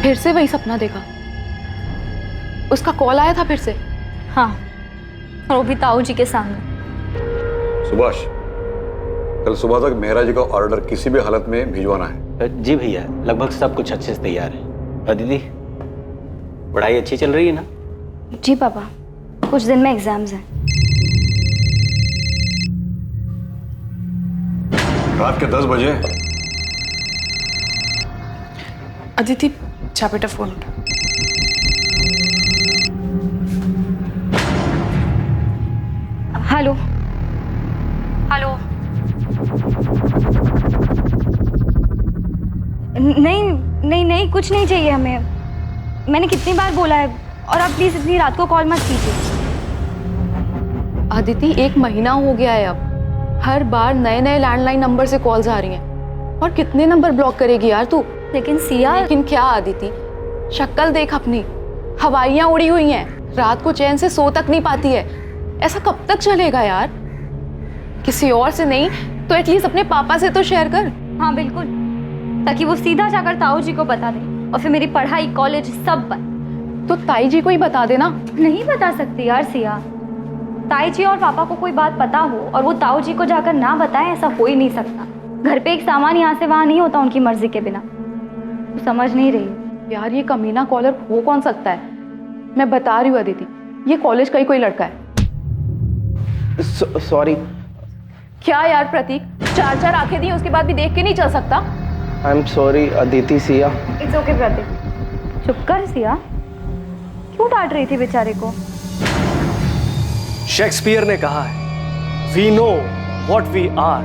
फिर से वही सपना देखा? उसका कॉल आया था फिर से? हाँ, और वो भी ताऊ जी के सामने। सुभाष, कल सुबह तक मेहरा जी का ऑर्डर किसी भी हालत में भिजवाना है। जी भैया, लगभग सब कुछ अच्छे से तैयार है। दीदी, पढ़ाई अच्छी चल रही है ना? जी पापा, कुछ दिन में एग्जाम्स हैं। रात के 10 बजे। अदिति, चा बेटा फोन उठा। Hello hello. नहीं नहीं नहीं, कुछ नहीं चाहिए हमें। मैंने कितनी बार बोला है, और आप प्लीज इतनी रात को कॉल मत कीजिए। अदिति, 1 महीना हो गया है अब। हर बार नए नए लैंडलाइन नंबर से कॉल्स आ रही हैं। और कितने नंबर ब्लॉक करेगी यार तू? लेकिन सिया। लेकिन क्या अदिति, शक्ल देख अपनी, हवाइयाँ उड़ी हुई हैं, रात को चैन से सो तक नहीं पाती है। ऐसा कब तक चलेगा यार? किसी और से नहीं तो एटलीस्ट अपने पापा से तो शेयर कर। हाँ बिल्कुल, ताकि वो सीधा जाकर ताऊ जी को बता दे, और फिर मेरी पढ़ाई, कॉलेज सब बंद। तो ताई जी को ही बता देना। नहीं बता सकती यार सिया। ताई जी और पापा को कोई बात पता हो और वो ताऊ जी को जाकर ना बताएं, ऐसा हो ही नहीं सकता। घर पे एक सामान यहाँ से वहाँ नहीं होता उनकी मर्जी के बिना। तो समझ नहीं रही यार, ये कमीना कॉलर हो कौन सकता है? मैं बता रही हूँ अदिति, ये कॉलेज का ही कोई लड़का है। सॉरी। क्या यार प्रतीक, 4 आंखें दी उसके बाद भी देख के नहीं चल सकता? I am sorry Aditi. Siya, it's okay Prateek, चुप कर सिया। क्यों डांट रही थी बेचारे को? शेक्सपियर ने कहा है, we know what we are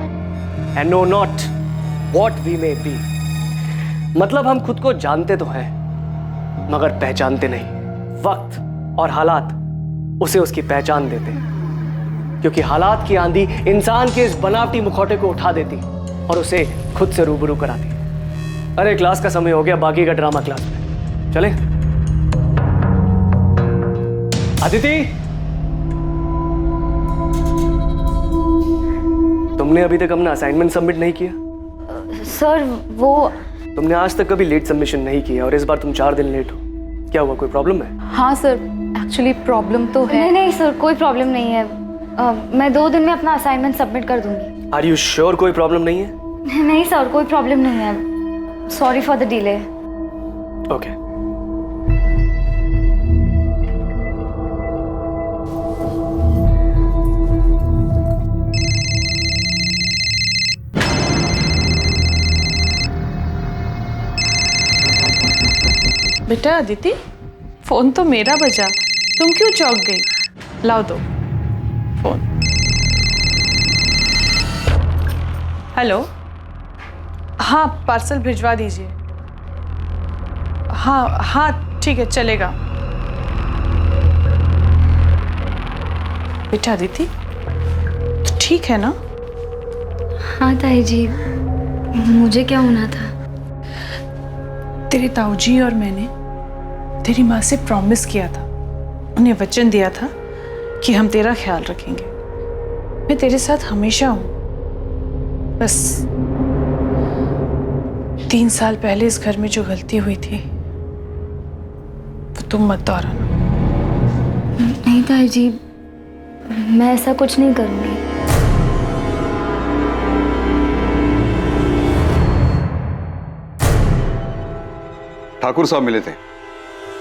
and know not what we may be. मतलब हम खुद को जानते तो हैं मगर पहचानते नहीं। वक्त और हालात उसे उसकी पहचान देते हैं, क्योंकि हालात की आंधी इंसान के इस बनावटी मुखौटे को उठा देती और उसे खुद से रूबरू कराती। अरे क्लास का समय हो गया, बाकी का ड्रामा क्लास में। चलें? अदिति, तुमने अभी तक अपना असाइनमेंट सबमिट नहीं किया? सर वो तुमने आज तक कभी लेट सबमिशन नहीं किया और इस बार तुम 4 दिन लेट हो। क्या हुआ, कोई प्रॉब्लम है? हाँ सर, एक्चुअली प्रॉब्लम तो है। नहीं नहीं सर, कोई प्रॉब्लम नहीं है। मैं 2 दिन में अपना असाइनमेंट सबमिट कर दूंगी। आर यू श्योर कोई प्रॉब्लम नहीं है? नहीं सर, कोई प्रॉब्लम नहीं है। Sorry for the delay. Okay. बेटा अदिति, फोन तो मेरा बजा, तुम क्यों चौंक गई? लाओ दो फोन। हेलो, हाँ पार्सल भिजवा दीजिए। हाँ हाँ ठीक है, चलेगा। बेटा अदिति, तो ठीक है ना? हाँ ताई जी, मुझे क्या होना था? तेरे ताऊजी और मैंने तेरी माँ से प्रॉमिस किया था, उन्हें वचन दिया था कि हम तेरा ख्याल रखेंगे। मैं तेरे साथ हमेशा हूँ। बस 3 साल पहले इस घर में जो गलती हुई थी वो तुम मत दोहराना। नहीं ताई जी, मैं ऐसा कुछ नहीं करूँगी। ठाकुर साहब मिले थे,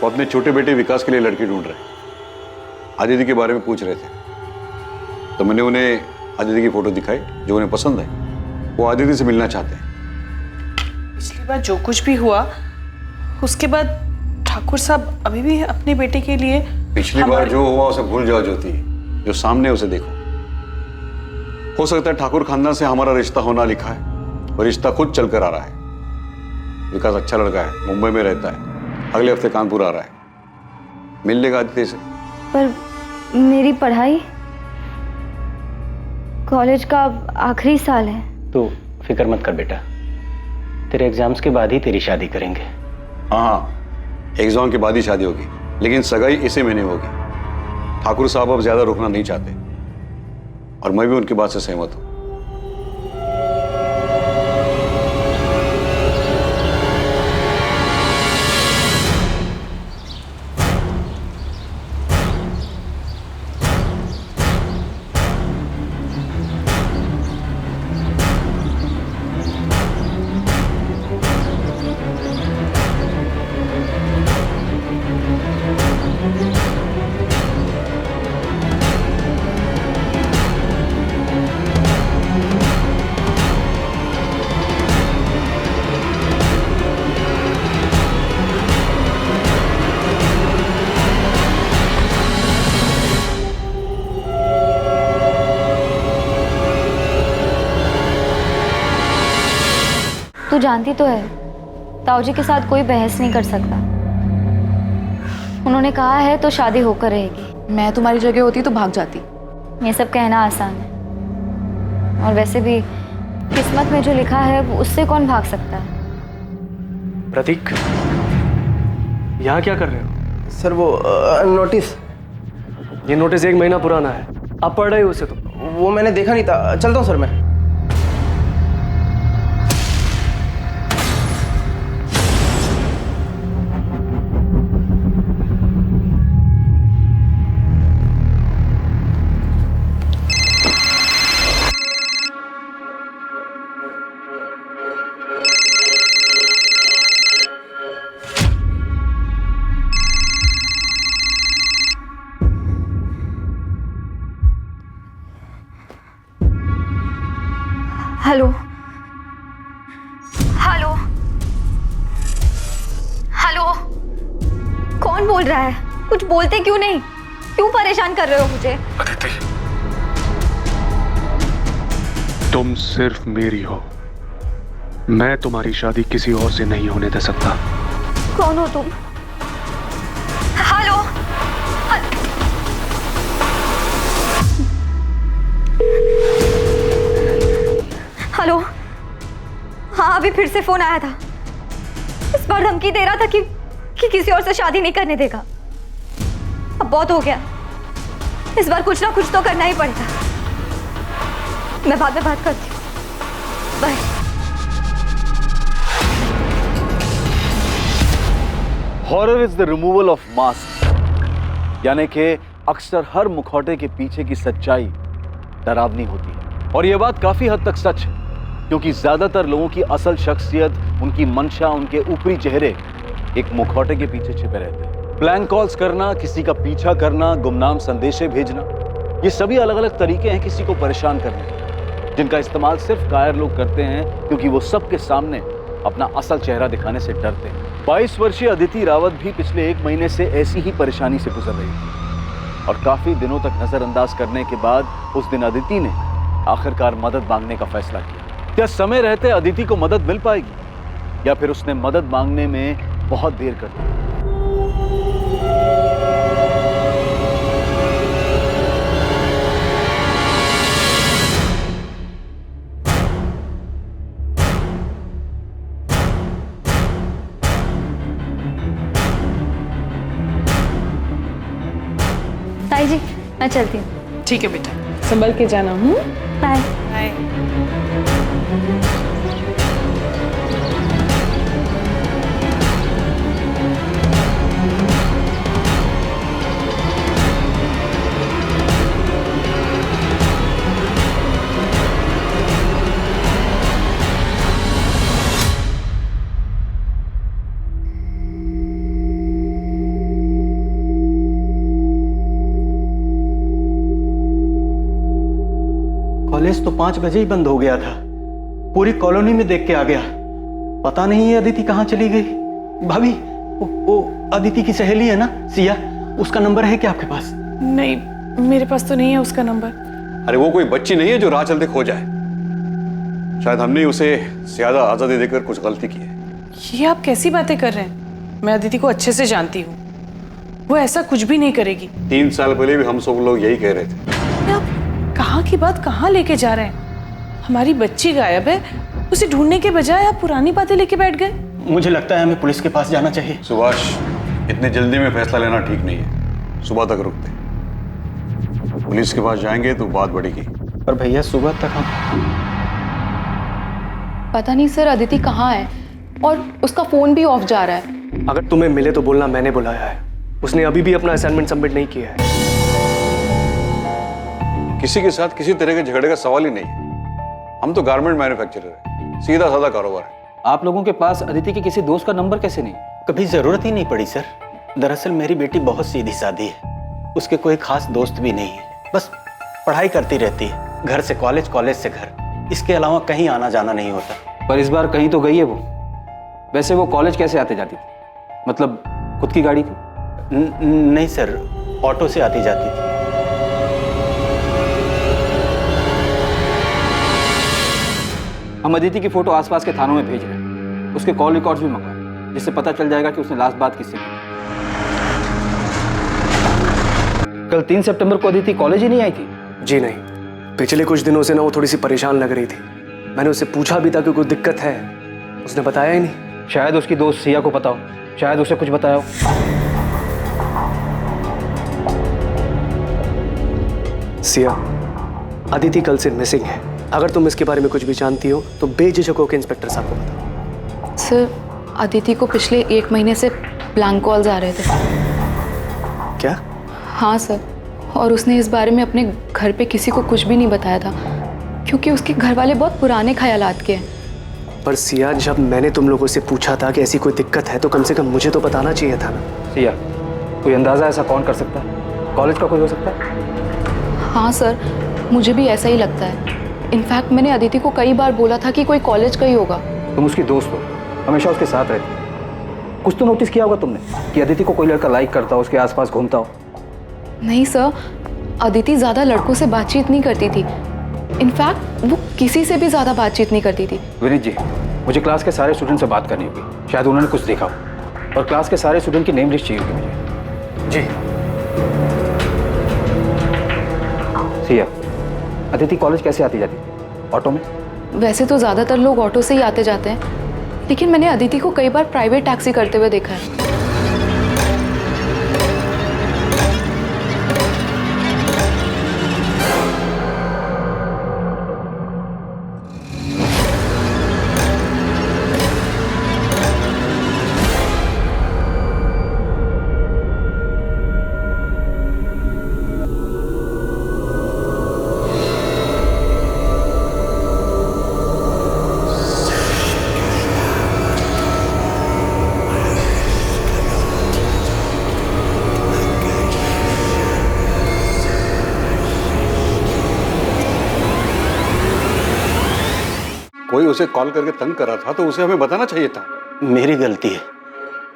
वो अपने छोटे बेटे विकास के लिए लड़की ढूंढ रहे। आदिति के बारे में पूछ रहे थे, तो मैंने उन्हें आदिति की फोटो दिखाई जो उन्हें पसंद आई। वो आदिति से मिलना चाहते हैं। पिछली बार जो कुछ भी हुआ उसके बाद ठाकुर साहब अभी भी अपने बेटे के लिए पिछली बार जो हुआ उसे भूल जाओ ज्योति, जो सामने उसे देखो। हो सकता है ठाकुर खानदान से हमारा रिश्ता होना लिखा है और रिश्ता खुद चलकर आ रहा है। विकास अच्छा लड़का है, मुंबई में रहता है, अगले हफ्ते कानपुर आ रहा है, मिल लेगा आदित्य से। पर मेरी पढ़ाई, कॉलेज का आखिरी साल है। तो फिक्र मत कर बेटा, तेरे एग्जाम्स के बाद ही तेरी शादी करेंगे। हाँ, एग्जाम के बाद ही शादी होगी, लेकिन सगाई इसी महीने होगी। ठाकुर साहब अब ज्यादा रुकना नहीं चाहते और मैं भी उनकी बात से सहमत हूँ। तू जानती तो है ताऊ जी के साथ कोई बहस नहीं कर सकता। उन्होंने कहा है तो शादी होकर रहेगी। मैं तुम्हारी जगह होती तो भाग जाती। ये सब कहना आसान है, और वैसे भी किस्मत में जो लिखा है वो उससे कौन भाग सकता है। प्रतीक, यहाँ क्या कर रहे हो? सर वो नोटिस, ये नोटिस 1 महीना पुराना है, आप पढ़ रहे हो उसे? तो वो मैंने देखा नहीं था। चलता हूँ सर मैं। हेलो हेलो हेलो, कौन बोल रहा है? कुछ बोलते क्यों नहीं? क्यों परेशान कर रहे हो मुझे? अदिति, तुम सिर्फ मेरी हो। मैं तुम्हारी शादी किसी और से नहीं होने दे सकता। कौन हो तुम? हेलो हेलो, हाँ अभी फिर से फोन आया था। इस बार धमकी दे रहा था कि किसी और से शादी नहीं करने देगा। अब बहुत हो गया, इस बार कुछ ना कुछ तो करना ही पड़ेगा। मैं बाद में बात करती हूँ, bye. Horror is the removal of mask, यानी कि अक्सर हर मुखौटे के पीछे की सच्चाई डरावनी होती है। और यह बात काफी हद तक सच है, क्योंकि ज्यादातर लोगों की असल शख्सियत, उनकी मंशा, उनके ऊपरी चेहरे एक मुखौटे के पीछे छिपे रहते हैं। प्लैंक कॉल्स करना, किसी का पीछा करना, गुमनाम संदेशे भेजना, ये सभी अलग अलग तरीके हैं किसी को परेशान करने के, जिनका इस्तेमाल सिर्फ कायर लोग करते हैं, क्योंकि वो सबके सामने अपना असल चेहरा दिखाने से डरते हैं। 22 वर्षीय अदिति रावत भी पिछले 1 महीने से ऐसी ही परेशानी से गुजर रही थी, और काफी दिनों तक नजरअंदाज करने के बाद उस दिन अदिति ने आखिरकार मदद मांगने का फैसला किया। क्या समय रहते अदिति को मदद मिल पाएगी, या फिर उसने मदद मांगने में बहुत देर कर दी? ताई जी, मैं चलती हूँ। ठीक है बेटा, संभल के जाना। Bye bye. कॉलेज तो 5 बजे ही बंद हो गया था। पूरी कॉलोनी में देख के आ गया। पता नहीं ये अदिति कहाँ चली गई। भाभी, वो अदिति की सहेली है ना, सिया, उसका नंबर है क्या आपके पास? नहीं, मेरे पास तो नहीं है उसका नंबर। अरे वो कोई बच्ची नहीं है जो राह चलते खो जाए। शायद हमने उसे ज्यादा आजादी देकर कुछ गलती की है। ये आप कैसी बातें कर रहे हैं? मैं अदिति को अच्छे से जानती हूँ, वो ऐसा कुछ भी नहीं करेगी। 3 साल पहले भी हम सब लोग यही कह रहे थे। आप कहाँ की बात कहाँ लेके जा रहे हैं? हमारी बच्ची गायब है, उसे ढूंढने के बजाय आप पुरानी बातें लेके बैठ गए। मुझे लगता है हमें पुलिस के पास जाना चाहिए। सुभाष, इतनी जल्दी में फैसला लेना ठीक नहीं है। सुबह तक रुकते, पुलिस के पास जाएंगे तो बात बढ़ेगी। पर भैया, सुबह तक हम पता नहीं सर अदिति कहाँ है, और उसका फोन भी ऑफ जा रहा है। अगर तुम्हें मिले तो बोलना मैंने बुलाया है। उसने अभी भी अपना असाइनमेंट सबमिट नहीं किया है। किसी के साथ किसी तरह के झगड़े का सवाल ही नहीं है। हम तो गारमेंट मैन्युफैक्चरर है, सीधा साधा कारोबार है। आप लोगों के पास अदिति के किसी दोस्त का नंबर कैसे नहीं? कभी जरूरत ही नहीं पड़ी सर। दरअसल मेरी बेटी बहुत सीधी सादी है, उसके कोई खास दोस्त भी नहीं है। बस पढ़ाई करती रहती है, घर से कॉलेज, कॉलेज से घर, इसके अलावा कहीं आना जाना नहीं होता। पर इस बार कहीं तो गई है वो। वैसे वो कॉलेज कैसे आते जाती थी? मतलब खुद की गाड़ी थी? नहीं सर, ऑटो से आती जाती थी। हम अदिति की फोटो आसपास के थानों में भेज रहे हैं। उसके कॉल रिकॉर्ड्स भी मंगवाए, जिससे पता चल जाएगा कि उसने लास्ट बात किससे की। कल 3 सितंबर को अदिति कॉलेज ही नहीं आई थी? जी नहीं, पिछले कुछ दिनों से ना वो थोड़ी सी परेशान लग रही थी। मैंने उससे पूछा भी था कि कोई दिक्कत है, उसने बताया ही नहीं। शायद उसकी दोस्त सिया को पता हो, शायद उसे कुछ बताया हो। सिया, अदिति कल से मिसिंग है। अगर तुम इसके बारे में कुछ भी जानती हो तो बेझिझक होकर इंस्पेक्टर साहब को बताओ। सर, अदिति को पिछले 1 महीने से ब्लैंक कॉल्स आ रहे थे। क्या? हाँ सर, और उसने इस बारे में अपने घर पे किसी को कुछ भी नहीं बताया था, क्योंकि उसके घर वाले बहुत पुराने ख्यालात के हैं। पर सिया, जब मैंने तुम लोगों से पूछा था कि ऐसी कोई दिक्कत है तो कम से कम मुझे तो बताना चाहिए था ना। सिया, कोई अंदाजा ऐसा कौन कर सकता है? कॉलेज का कोई हो सकता है? हाँ सर, मुझे भी ऐसा ही लगता है। इनफैक्ट मैंने अदिति को कई बार बोला था कि कोई कॉलेज का ही होगा। तुम उसकी दोस्त हो, हमेशा उसके साथ रहती हो। कुछ तो नोटिस किया होगा तुमने कि अदिति को कोई लड़का लाइक करता हो, उसके आसपास घूमता हो। नहीं सर, अदिति ज़्यादा लड़कों से बातचीत नहीं करती थी। इनफैक्ट वो किसी से भी ज़्यादा बातचीत नहीं करती थी। विनीत जी, मुझे क्लास के सारे स्टूडेंट से बात करनी होगी, शायद उन्होंने कुछ देखा हो, और क्लास के सारे स्टूडेंट की नेम लिस्ट चाहिए होगी मुझे। जी। सिया, अदिति कॉलेज कैसे आती जाती थी? ऑटो में? वैसे तो ज़्यादातर लोग ऑटो से ही आते जाते हैं, लेकिन मैंने अदिति को कई बार प्राइवेट टैक्सी करते हुए देखा है। कोई उसे कॉल करके तंग कर रहा था तो उसे हमें बताना चाहिए था। मेरी गलती है,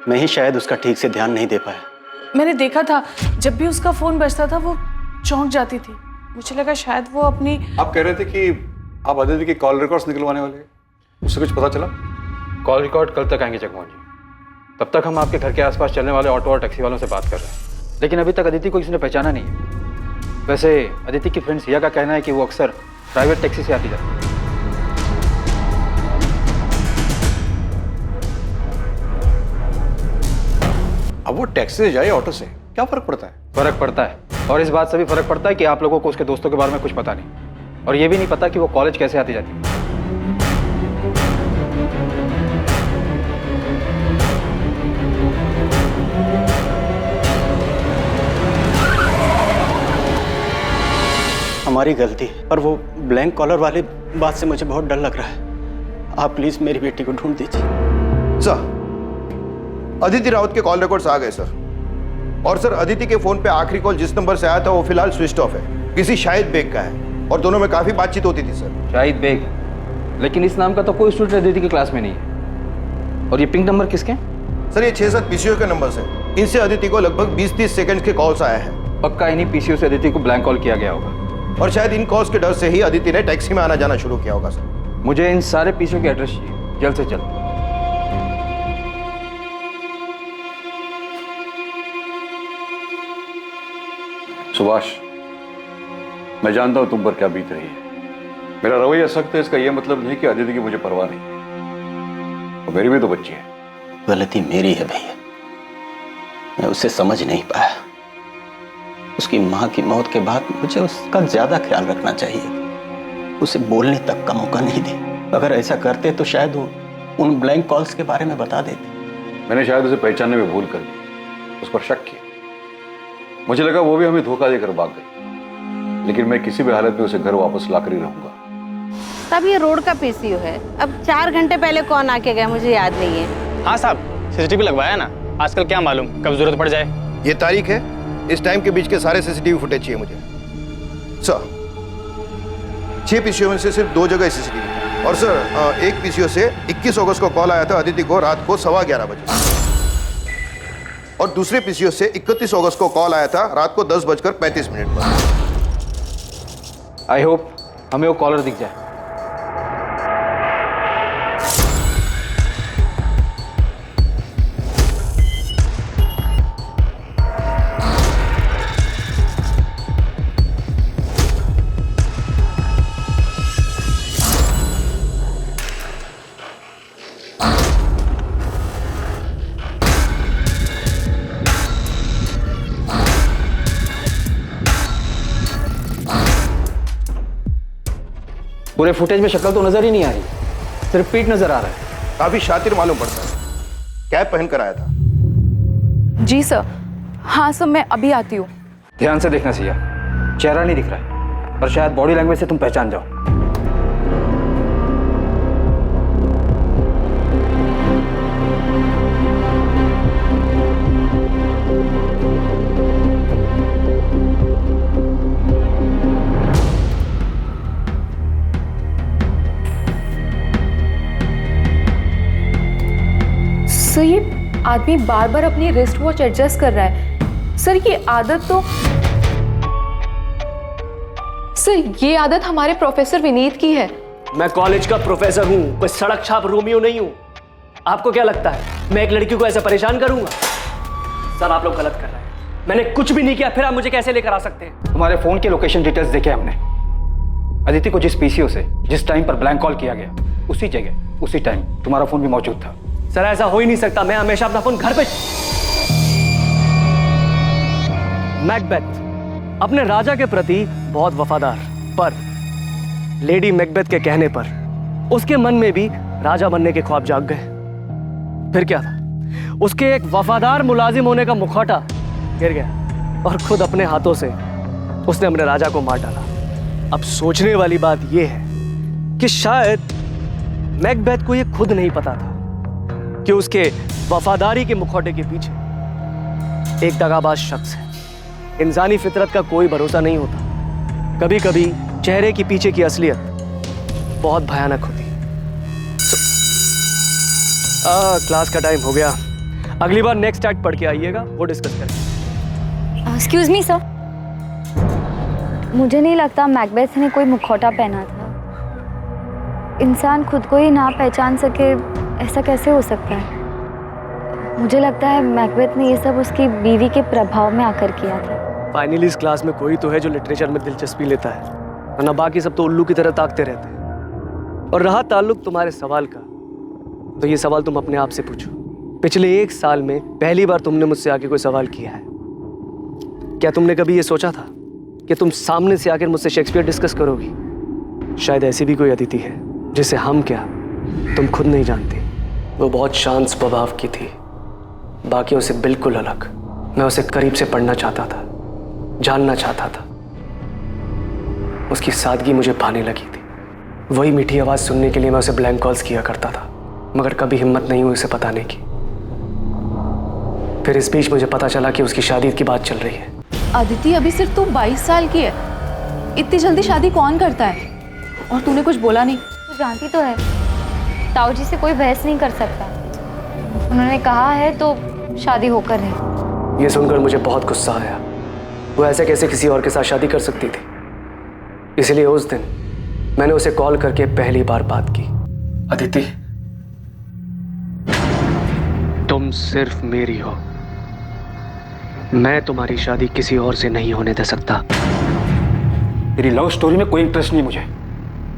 मैं ही शायद उसका ठीक से ध्यान नहीं दे पाया। मैंने देखा था जब भी उसका फोन बजता था वो चौंक जाती थी। मुझे लगा शायद वो अपनी। आप कह रहे थे कि आप अदिति के कॉल रिकॉर्ड्स निकलवाने वाले हैं, उससे कुछ पता चला? कॉल रिकॉर्ड कल तक आएंगे जगमोहन जी। तब तक हम आपके घर के आसपास चलने वाले ऑटो और टैक्सी वालों से बात कर रहे हैं, लेकिन अभी तक अदिति को किसी ने पहचाना नहीं है। वैसे अदिति की फ्रेंड सिया का कहना है कि वो अक्सर प्राइवेट टैक्सी से आती जाती है। अब वो टैक्सी से जाए ऑटो से क्या फर्क पड़ता है? फर्क पड़ता है, और इस बात से भी फर्क पड़ता है कि आप लोगों को उसके दोस्तों के बारे में कुछ पता नहीं, और ये भी नहीं पता कि वो कॉलेज कैसे आती जाती है। हमारी गलती है, पर वो ब्लैंक कॉलर वाली बात से मुझे बहुत डर लग रहा है। आप प्लीज मेरी बेटी को ढूंढ दीजिए। सर, अदिति राउत के कॉल रिकॉर्ड्स आ गए सर। और सर, अदिति के फोन पे आखिरी कॉल जिस नंबर से आया था वो फिलहाल स्विच ऑफ है, किसी शाहिद बेग का है, और दोनों में काफी बातचीत होती थी सर। शाहिद बेग? लेकिन इस नाम का तो कोई स्टूडेंट अदिति की क्लास में नहीं है। और ये पिंक नंबर किसके? सर, ये 6-7 पीसीओ के नंबर्स हैं। इनसे अदिति को लगभग 20-30 सेकंड के कॉल्स आए हैं। पक्का इन्हीं पीसीओ से अदिति को ब्लैंक कॉल किया गया होगा, और शायद इन कॉल्स के डर से ही अदिति ने टैक्सी में आना जाना शुरू किया होगा सर। मुझे इन सारे पीसीओ के एड्रेस चाहिए, जल्द से जल्द। सुभाष, मैं जानता हूं तुम पर क्या बीत रही है। मेरा रवैया सख्त है, इसका यह मतलब नहीं कि अदिति की मुझे परवाह नहीं है, और मेरी भी तो बच्ची है। गलती मेरी है भैया, मैं उसे समझ नहीं पाया। उसकी माँ की मौत के बाद मुझे उसका ज्यादा ख्याल रखना चाहिए, उसे बोलने तक का मौका नहीं दे। अगर ऐसा करते तो शायद वो उन ब्लैंक कॉल्स के बारे में बता देते। मैंने शायद उसे पहचानने में भूल कर दी, उस पर शक किया। मुझे लगा वो भी हमें धोखा देकर भाग गई, लेकिन मैं किसी भी हालत में उसे घर वापस लाकर ही रहूंगा। तब ये रोड का पीसीओ है। अब 4 घंटे पहले कौन आके गया मुझे याद नहीं है। हाँ साहब, सीसीटीवी लगवाया ना, आजकल क्या मालूम कब जरूरत पड़ जाए। ये तारीख है, इस टाइम के बीच के सारे सीसीटीवी फुटेज चाहिए मुझे सर। 6 पीसीओ में से सिर्फ 2 जगह सीसीटीवी, और सर एक पीसीओ से 21 अगस्त को कॉल आया था अदिति को रात को 11:15 बजे, और दूसरे पीसीओ से 31 अगस्त को कॉल आया था रात को 10:35 पर। आई होप हमें वो कॉलर दिख जाए। पूरे फुटेज में शक्ल तो नजर ही नहीं आ रही, सिर्फ पीठ नजर आ रहा है। काफी शातिर मालूम पड़ता है। कैप पहन कर आया था। जी सर। हाँ सर, मैं अभी आती हूँ। ध्यान से देखना सिया, चेहरा नहीं दिख रहा है, पर शायद बॉडी लैंग्वेज से तुम पहचान जाओ। सर ये आदमी बार बार अपनी रिस्ट वॉच एडजस्ट कर रहा है। सर ये आदत तो ये आदत हमारे प्रोफेसर विनीत की है। मैं कॉलेज का प्रोफेसर हूँ, कोई सड़क छाप रोमियो नहीं हूँ। आपको क्या लगता है मैं एक लड़की को ऐसे परेशान करूंगा? सर आप लोग गलत कर रहे हैं, मैंने कुछ भी नहीं किया, फिर आप मुझे कैसे लेकर आ सकते हैं? तुम्हारे फोन के लोकेशन डिटेल्स देखे हमने। अदिति को जिस पीसीओ से जिस टाइम पर ब्लैंक कॉल किया गया, उसी जगह उसी टाइम तुम्हारा फोन भी मौजूद था। सर ऐसा हो ही नहीं सकता, मैं हमेशा अपना फोन घर पे। मैकबेथ अपने राजा के प्रति बहुत वफादार, पर लेडी मैकबेथ के कहने पर उसके मन में भी राजा बनने के ख्वाब जाग गए। फिर क्या था, उसके एक वफादार मुलाजिम होने का मुखौटा गिर गया और खुद अपने हाथों से उसने अपने राजा को मार डाला। अब सोचने वाली बात यह है कि शायद मैकबेथ को यह खुद नहीं पता था कि उसके वफादारी के मुखौटे के पीछे एक दगाबाज शख्स है। इंसानी फितरत का कोई भरोसा नहीं होता, कभी कभी चेहरे के पीछे की असलियत बहुत भयानक होती है। क्लास का टाइम हो गया, अगली बार नेक्स्ट एक्ट पढ़ के आइएगा, वो डिस्कस करेंगे। एक्सक्यूज मी सर, मुझे नहीं लगता मैकबेथ ने कोई मुखौटा पहना था। इंसान खुद को ही ना पहचान सके, ऐसा कैसे हो सकता है? मुझे लगता है मैकबेथ ने ये सब उसकी बीवी के प्रभाव में आकर किया था। फाइनली इस क्लास में कोई तो है जो लिटरेचर में दिलचस्पी लेता है, वरना बाकी सब तो उल्लू की तरह ताकते रहते हैं। और रहा ताल्लुक तुम्हारे सवाल का, तो ये सवाल तुम अपने आप से पूछो। पिछले 1 साल में पहली बार तुमने मुझसे आके कोई सवाल किया है? क्या तुमने कभी ये सोचा था कि तुम सामने से आकर मुझसे शेक्सपियर डिस्कस करोगी? शायद ऐसी भी कोई अदिति है जिसे हम क्या तुम खुद नहीं जानती। वो बहुत शांत स्वभाव की थी, बाकियों से बिल्कुल अलग। मैं उसे करीब से पढ़ना चाहता था, जानना चाहता था। उसकी सादगी मुझे भाने लगी थी। वही मीठी आवाज़ सुनने के लिए मैं उसे ब्लैंक कॉल्स किया करता था, मगर कभी हिम्मत नहीं हुई उसे बताने की। फिर इस बीच मुझे पता चला कि उसकी शादी की बात चल रही है। अदिति अभी सिर्फ तू 22 साल की है, इतनी जल्दी शादी कौन करता है? और तूने कुछ बोला नहीं? तू जानती तो है, ताऊ जी से कोई बहस नहीं कर सकता। उन्होंने कहा है तो शादी होकर रहे। ये सुनकर मुझे बहुत गुस्सा आया। वो ऐसे कैसे किसी और के साथ शादी कर सकती थी? इसलिए उस दिन मैंने उसे कॉल करके पहली बार बात की। अदिति, तुम सिर्फ मेरी हो, मैं तुम्हारी शादी किसी और से नहीं होने दे सकता। तेरी लव स्टोरी में कोई इंटरेस्ट नहीं मुझे।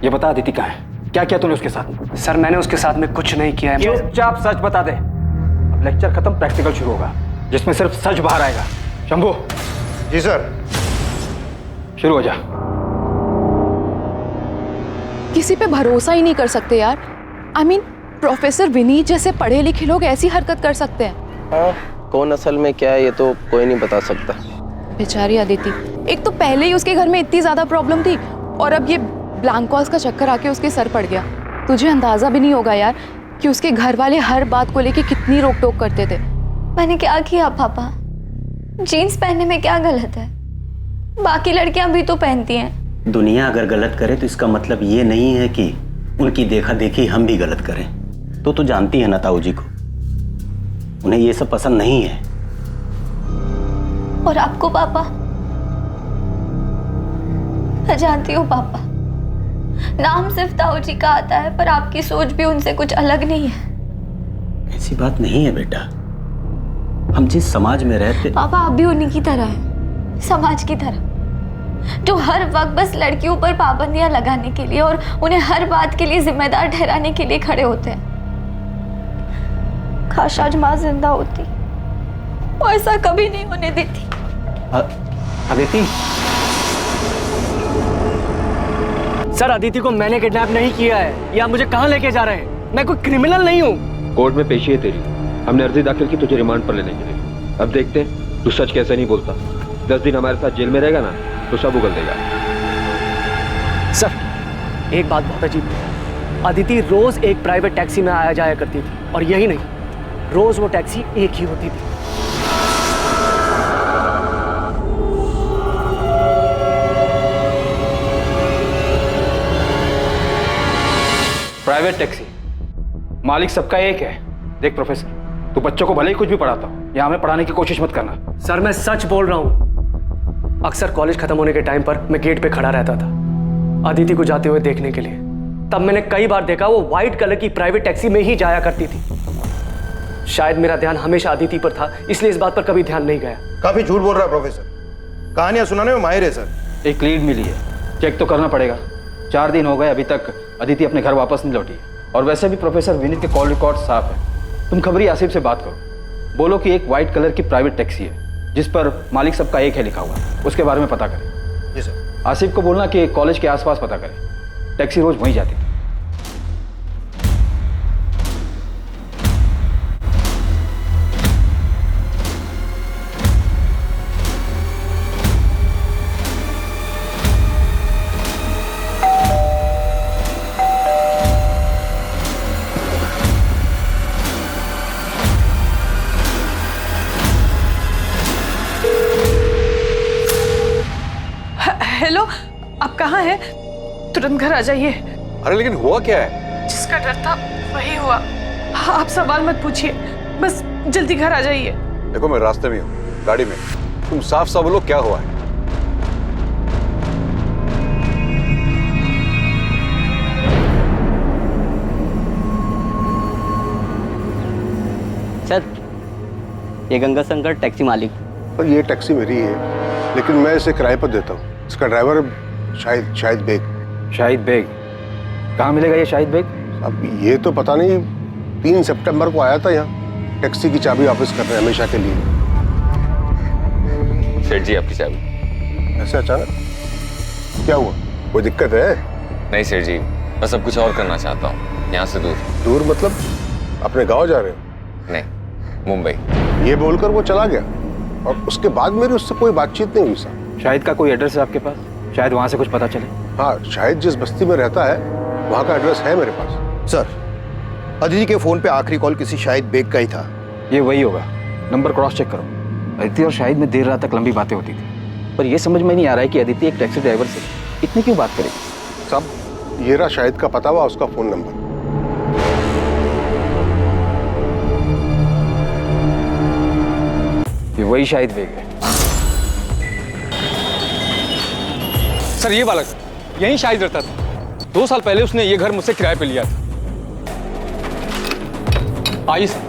ये बता अदिति कहाँ है, क्या किया तूने उसके साथ? सर मैंने उसके साथ में कुछ नहीं किया है। चुपचाप सच बता दे। अब लेक्चर खत्म, प्रैक्टिकल शुरू होगा, जिसमें सिर्फ सच बाहर आएगा। शंभू। जी सर। शुरू हो जा। किसी पे भरोसा ही नहीं कर सकते यार। I mean, प्रोफेसर विनीत जैसे पढ़े लिखे लोग ऐसी हरकत कर सकते हैं? हाँ, कौन असल में क्या है ये तो कोई नहीं बता सकता। बेचारी अदिति, एक तो पहले ही उसके घर में इतनी ज्यादा प्रॉब्लम थी और अब ये ब्लैंक कॉल्स का चक्कर आके उसके सर पड़ गया। तुझे अंदाजा भी नहीं होगा यार कि उसके घर वाले हर बात को लेके कितनी रोक टोक करते थे। मैंने क्या किया पापा? जीन्स पहनने में क्या गलत है? बाकी लड़कियां भी तो पहनती हैं। दुनिया अगर गलत करे तो इसका मतलब ये नहीं है कि उनकी देखा देखी हम भी गलत करें। तो जानती है ना ताऊ जी को, उन्हें ये सब पसंद नहीं है। और आपको पापा? मैं जानती हूँ पापा, नाम सिर्फ ताऊ जी का आता है, पर आपकी सोच भी उनसे कुछ अलग नहीं है। ऐसी बात नहीं है बेटा, हम जिस समाज में रहते। पापा आप भी उन्हीं की तरह है, समाज की तरह, जो हर वक्त बस लड़कियों पर पाबंदियां लगाने के लिए और उन्हें हर बात के लिए जिम्मेदार ठहराने के लिए खड़े होते हैं। काश आज माँ जिंदा होती, वो ऐसा कभी नहीं होने देती। अदिति, सर अदिति को मैंने किडनैप नहीं किया है। ये आप मुझे कहाँ लेके जा रहे हैं? मैं कोई क्रिमिनल नहीं हूँ। कोर्ट में पेशी है तेरी, हमने अर्जी दाखिल की तुझे रिमांड पर लेने के लिए। अब देखते हैं तू सच कैसे नहीं बोलता। 10 दिन हमारे साथ जेल में रहेगा ना तो सब उगल देगा। सर एक बात बहुत अजीब है, अदिति रोज एक प्राइवेट टैक्सी में आया जाया करती थी, और यही नहीं, रोज वो टैक्सी एक ही होती थी। प्राइवेट टैक्सी, मालिक सबका एक है। देख प्रोफेसर, तू बच्चों को भले ही कुछ भी पढ़ाता हो, या हमें पढ़ाने की कोशिश मत करना। सर मैं सच बोल रहा हूँ। अक्सर कॉलेज खत्म होने के टाइम पर मैं गेट पे खड़ा रहता था अदिति को जाते हुए देखने के लिए। तब मैंने कई बार देखा वो व्हाइट कलर की प्राइवेट टैक्सी में ही जाया करती थी। शायद मेरा ध्यान हमेशा अदिति पर था, इसलिए इस बात पर कभी ध्यान नहीं गया। काफी झूठ बोल रहा है प्रोफेसर, कहानियां सुनाने में माहिर है सर। एक लीड मिली है, चेक तो करना पड़ेगा। 4 दिन हो गए, अभी तक अदिति अपने घर वापस नहीं लौटी है। और वैसे भी प्रोफेसर विनीत के कॉल रिकॉर्ड साफ है। तुम खबरी आसिफ से बात करो, बोलो कि एक व्हाइट कलर की प्राइवेट टैक्सी है जिस पर मालिक सबका एक है लिखा हुआ, उसके बारे में पता करें। जी सर। आसिफ को बोलना कि कॉलेज के आसपास पता करें, टैक्सी रोज वहीं जाती थी। हेलो, आप कहाँ हैं? तुरंत घर आ जाइए। अरे लेकिन हुआ क्या है? जिसका डर था वही हुआ। हाँ, आप सवाल मत पूछिए, बस जल्दी घर आ जाइए। देखो मैं रास्ते में हूँ, गाड़ी में। तुम साफ साफ बोलो क्या हुआ है। सर ये गंगा शंकर टैक्सी मालिक। और ये टैक्सी मेरी है, लेकिन मैं इसे किराए पर देता हूँ। इसका ड्राइवर शाहिद बेग। शाहिद बेग? कहाँ मिलेगा ये शाहिद बेग? अब ये तो पता नहीं, 3 सितंबर को आया था यहाँ, टैक्सी की चाबी वापस कर रहे हैं हमेशा के लिए। सेठ जी आपकी चाबी। ऐसे अचानक क्या हुआ? कोई दिक्कत है? नहीं सेठ जी, बस अब कुछ और करना चाहता हूँ, यहाँ से दूर। दूर मतलब अपने गाँव जा रहे हो? नहीं, मुंबई। ये बोलकर वो चला गया और उसके बाद मेरी उससे कोई बातचीत नहीं हुई सर। शाहिद का कोई एड्रेस है आपके पास? शायद वहाँ से कुछ पता चले। हाँ, शाहिद जिस बस्ती में रहता है वहाँ का एड्रेस है मेरे पास। सर अदिति के फोन पे आखिरी कॉल किसी शाहिद बेग का ही था। ये वही होगा, नंबर क्रॉस चेक करो। अदिति और शाहिद में देर रात तक लंबी बातें होती थी, पर यह समझ में नहीं आ रहा है कि अदिति एक टैक्सी ड्राइवर से इतनी क्यों बात करेगी। साहब ये रहा शाहिद का पता हुआ, उसका फोन नंबर। ये वही शाहिद बेग है। सर ये बालक यहीं शाहिद रहता था। 2 साल पहले उसने ये घर मुझसे किराए पे लिया था। आइए सर।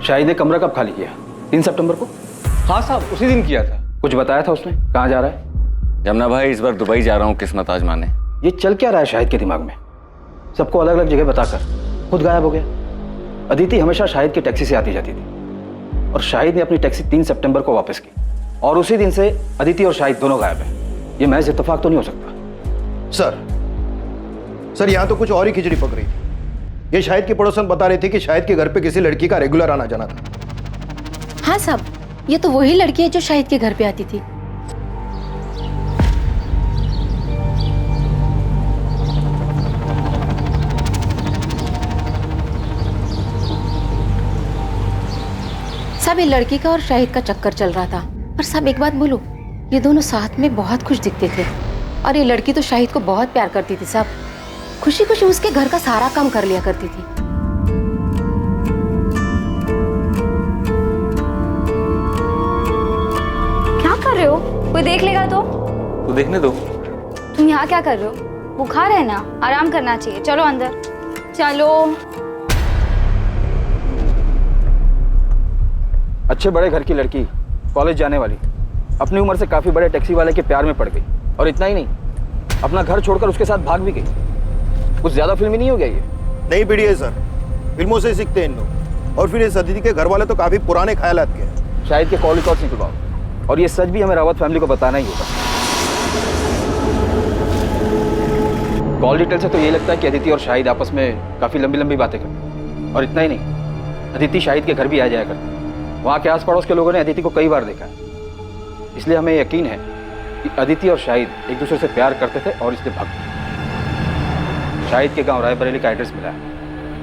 शाहिद ने कमरा कब खाली किया? 3 सितंबर को? हाँ साहब, उसी दिन किया था। कुछ बताया था उसने? कहाँ जा रहा है? जमुना भाई इस बार दुबई जा रहा हूँ किस्मत आजमाने। ये चल क्या रहा है शाहिद के दिमाग में? सबको अलग अलग जगह बताकर खुद गायब हो गया। अदिति हमेशा शाहिद की टैक्सी से आती जाती थी, और शाहिद ने अपनी टैक्सी 3 सितंबर को वापस की, और उसी दिन से अदिति और शाहिद दोनों गायब हैं। ये महज इत्तेफाक तो नहीं हो सकता। सर यहाँ तो कुछ और ही खिचड़ी पक रही थी। ये शाहिद की पड़ोसन बता रही थी कि शाहिद के घर पे किसी लड़की का रेगुलर आना जाना था। हाँ साहब, ये तो वही लड़की है जो शाहिद के घर पे आती थी। सब ये लड़की का और शाहिद का चक्कर चल रहा था। पर सब एक बात बोलूं, ये दोनों साथ में बहुत खुश दिखते थे, और ये लड़की तो शाहिद को बहुत प्यार करती थी। सब खुशी खुशी उसके घर का सारा काम कर लिया करती थी। क्या कर रहे हो? कोई देख लेगा तो? तो देखने दो। तुम यहाँ क्या कर रहे हो? बुखार है ना, आराम करना चाहिए। चलो अंदर चलो। अच्छे बड़े घर की लड़की, कॉलेज जाने वाली, अपनी उम्र से काफी बड़े टैक्सी वाले के प्यार में पड़ गई, और इतना ही नहीं, अपना घर छोड़कर उसके साथ भाग भी गई। कुछ ज्यादा फिल्मी नहीं हो गया ये? नई पीढ़ी है सर, फिल्मों से सीखते हैं इन लोग। और फिर इस अदिति के घर वाले तो काफी पुराने ख्यालात के हैं। शाहिद के कॉल रिकॉर्ड्स निकलवाओ, और ये सच भी हमें रावत फैमिली को बताना ही होगा। कॉल डिटेल से तो ये लगता है कि अदिति और शाहिद आपस में काफ़ी लंबी लंबी बातें करते हैं। और इतना ही नहीं, अदिति शाहिद के घर भी आ जाया करती। वहाँ के आस पड़ोस के लोगों ने अदिति को कई बार देखा है। इसलिए हमें यकीन है कि अदिति और शाहिद एक दूसरे से प्यार करते थे और इसलिए भाग गए। शाहिद के गांव रायबरेली का एड्रेस मिला है,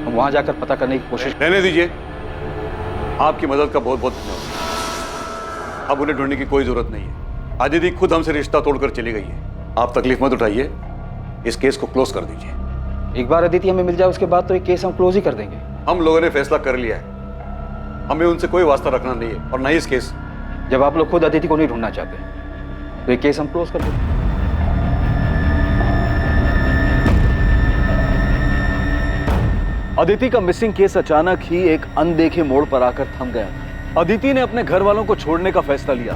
हम वहाँ जाकर पता करने की कोशिश। रहने दीजिए, आपकी मदद का बहुत बहुत धन्यवाद। अब उन्हें ढूंढने की कोई जरूरत नहीं है। अदिति खुद हमसे रिश्ता तोड़कर चली गई है। आप तकलीफ मत उठाइए, इस केस को क्लोज कर दीजिए। एक बार अदिति हमें मिल जाए उसके बाद तो ये केस हम क्लोज ही कर देंगे। हम लोगों ने फैसला कर लिया है, हमें उनसे कोई वास्ता रखना नहीं है और न ही इस केस। जब आप लोग खुद अदिति को नहीं ढूंढना चाहते तो ये केस हम क्लोज कर देंगे। अदिति का मिसिंग केस अचानक ही एक अनदेखे मोड़ पर आकर थम गया। अदिति ने अपने घर वालों को छोड़ने का फैसला लिया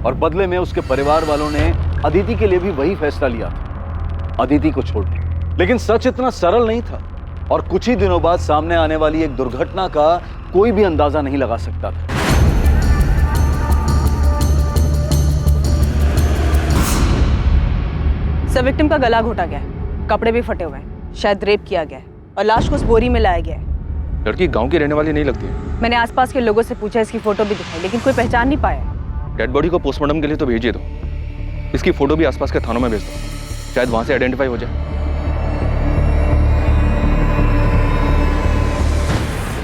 और बदले में उसके परिवार वालों ने अदिति के लिए भी वही फैसला लिया, अदिति को छोड़ने। लेकिन सच इतना सरल नहीं था और कुछ ही दिनों बाद सामने आने वाली एक दुर्घटना का कोई भी अंदाजा नहीं लगा सकता था। सब विक्टिम का गला घोटा गया है, कपड़े भी फटे हुए हैं, शायद रेप किया गया है और लाश को उस बोरी में लाया गया है। लड़की गांव की रहने वाली नहीं लगती है। मैंने आसपास के लोगों से पूछा, इसकी फोटो भी दिखाई, लेकिन कोई पहचान नहीं पाया। डेड बॉडी को पोस्टमार्टम के लिए तो भेजिए दो, इसकी फोटो भी आसपास के थानों में भेज दो, शायद वहां से आइडेंटिफाई हो जाए।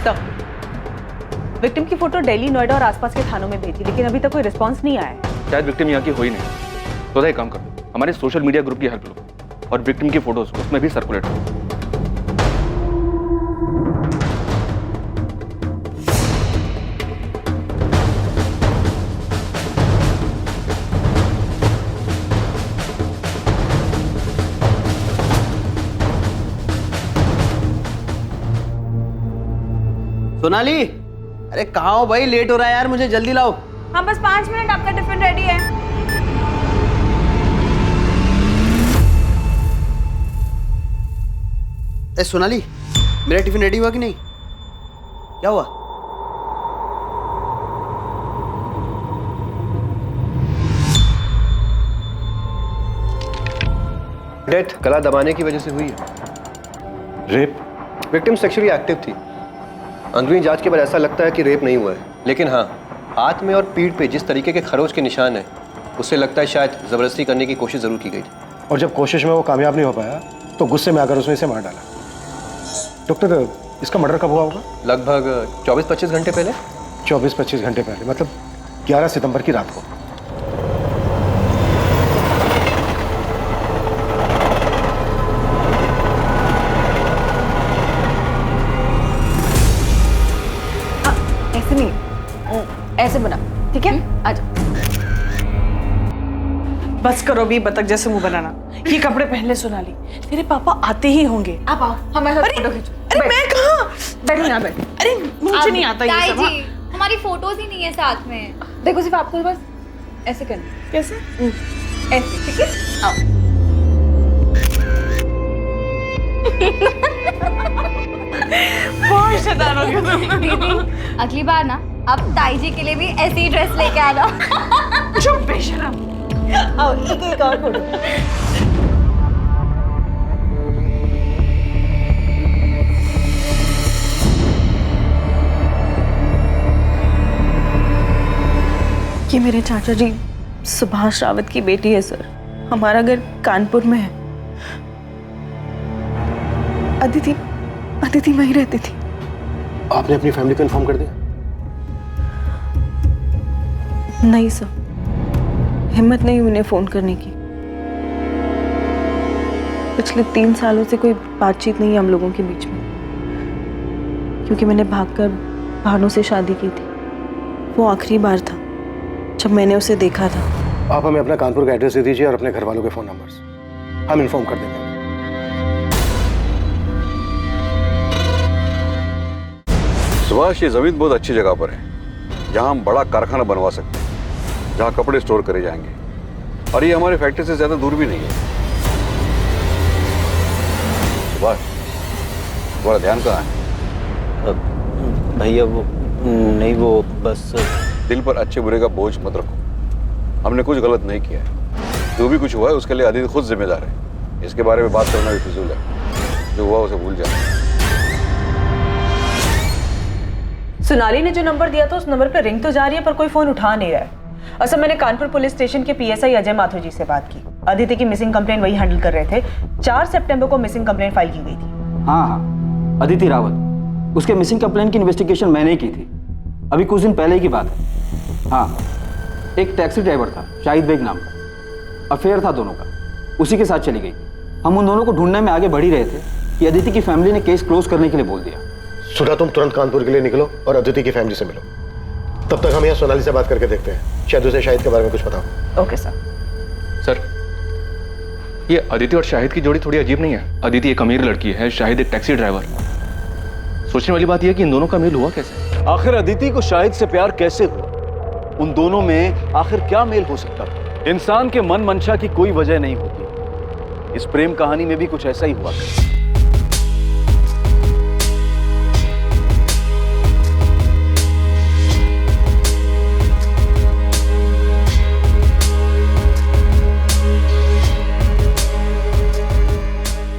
तो विक्टिम की फोटो दिल्ली, नोएडा और आसपास के थानों में भेजी, लेकिन अभी तक कोई रिस्पॉन्स नहीं आया है। शायद विक्टिम यहाँ की हो ही नहीं। तो एक काम कर दो, हमारे सोशल मीडिया ग्रुप की हेल्प लो और विक्टिम की फोटोज उसमें भी सर्कुलेट करो। सोनाली, अरे कहाँ हो भाई? लेट हो रहा है यार, मुझे जल्दी लाओ। हाँ बस 5 मिनट, आपका टिफिन रेडी है। ए सोनाली, मेरा टिफिन रेडी हुआ कि नहीं? क्या हुआ? डेथ गला दबाने की वजह से हुई है। रेप? विक्टिम सेक्सुअली एक्टिव थी। अंदरूनी जांच के बाद ऐसा लगता है कि रेप नहीं हुआ है, लेकिन हाँ, हाथ में और पीठ पे जिस तरीके के खरोच के निशान हैं, उससे लगता है शायद जबरदस्ती करने की कोशिश जरूर की गई थी। और जब कोशिश में वो कामयाब नहीं हो पाया तो गुस्से में आकर उसने इसे मार डाला। डॉक्टर, इसका मर्डर कब हुआ होगा? लगभग 24-25 घंटे पहले। 24-25 घंटे पहले, मतलब 11 सितंबर की रात को। ऐसे नहीं, ऐसे बना, ठीक है? आजा। बस करो भी बतख जैसे मुंह बनाना। ये कपड़े पहन ले सोनाली, तेरे पापा आते ही होंगे। आप आओ, हमारे साथ फोटो खींचो। अरे मैं कहाँ? बैठो यहाँ बैठो। अरे मुझे नहीं आता ये सब। जी, हमारी फोटोज ही नहीं है साथ में। देखो सिर्फ आपको बस ऐसे करना। कैसे? ऐसे, ठीक है? आओ। बहुत शैतान हो गया तुम। दीदी, अगली बार ना अब ताई जी के लिए भी ऐसी ड्रेस लेके आना। चुप बेशरम। आओ, एक और फोटो। ये मेरे चाचा जी सुभाष रावत की बेटी है सर। हमारा घर कानपुर में है। अदिति वहीं रहती थी। आपने अपनी फैमिली को इन्फॉर्म कर दिया? नहीं सर, हिम्मत नहीं उन्हें फोन करने की। पिछले 3 सालों से कोई बातचीत नहीं है हम लोगों के बीच में, क्योंकि मैंने भागकर भानु से शादी की थी। वो आखिरी बार था जब मैंने उसे देखा था। आप हमें अपना कानपुर का एड्रेस दे दीजिए और अपने घर वालों के फोन नंबर्स, हम इन्फॉर्म कर देंगे। सुभाष, ये जमीन बहुत अच्छी जगह पर है, जहां हम बड़ा कारखाना बनवा सकते हैं, जहां कपड़े स्टोर करे जाएंगे, और ये हमारे फैक्ट्री से ज्यादा दूर भी नहीं है। सुभाष, तुम्हारा ध्यान कहाँ है? भैया वो नहीं, वो बस दिल पर अच्छे बुरे का बोझ मत रखो। हमने कुछ गलत नहीं किया है। जो भी कुछ हुआ है उसके लिए अदिति खुद जिम्मेदार है। इसके बारे में बात करना भी फिजूल है। जो हुआ उसे भूल जाए। सोनाली ने जो नंबर दिया था उस नंबर पर रिंग तो जा रही है पर कोई फोन उठा नहीं रहा है। असल मैंने कानपुर पुलिस स्टेशन के पीएसआई अजय माथुर जी से बात की। अदिति की मिसिंग कंप्लेंट वही हैंडल कर रहे थे। 4 सितंबर को मिसिंग कंप्लेंट फाइल की गई थी। हाँ, अदिति रावत, उसके मिसिंग कंप्लेंट की इन्वेस्टिगेशन मैंने ही की थी। अभी कुछ दिन पहले ही की बात है। हाँ, एक टैक्सी ड्राइवर था शाहिद बेग नाम का, अफेयर था दोनों का, उसी के साथ चली गई। हम उन दोनों को ढूंढने में आगे बढ़ ही रहे थे कि अदिति की फैमिली ने केस क्लोज करने के लिए बोल दिया। सुधा, तुम तुरंत कानपुर के लिए निकलो और अदिति की फैमिली से मिलो। तब तक हम यहाँ सोनाली से बात करके देखते हैं, शायद उसे शाहिद के बारे में कुछ पता हो। Okay sir. सर, ये अदिति और शाहिद की जोड़ी थोड़ी अजीब नहीं है? अदिति एक अमीर लड़की है, शाहिद एक टैक्सी ड्राइवर। सोचने वाली बात यह है कि इन दोनों का मेल हुआ कैसे? आखिर अदिति को शाहिद से प्यार कैसे हुआ? उन दोनों में आखिर क्या मेल हो सकता था? इंसान के मन मंशा की कोई वजह नहीं होती। इस प्रेम कहानी में भी कुछ ऐसा ही हुआ।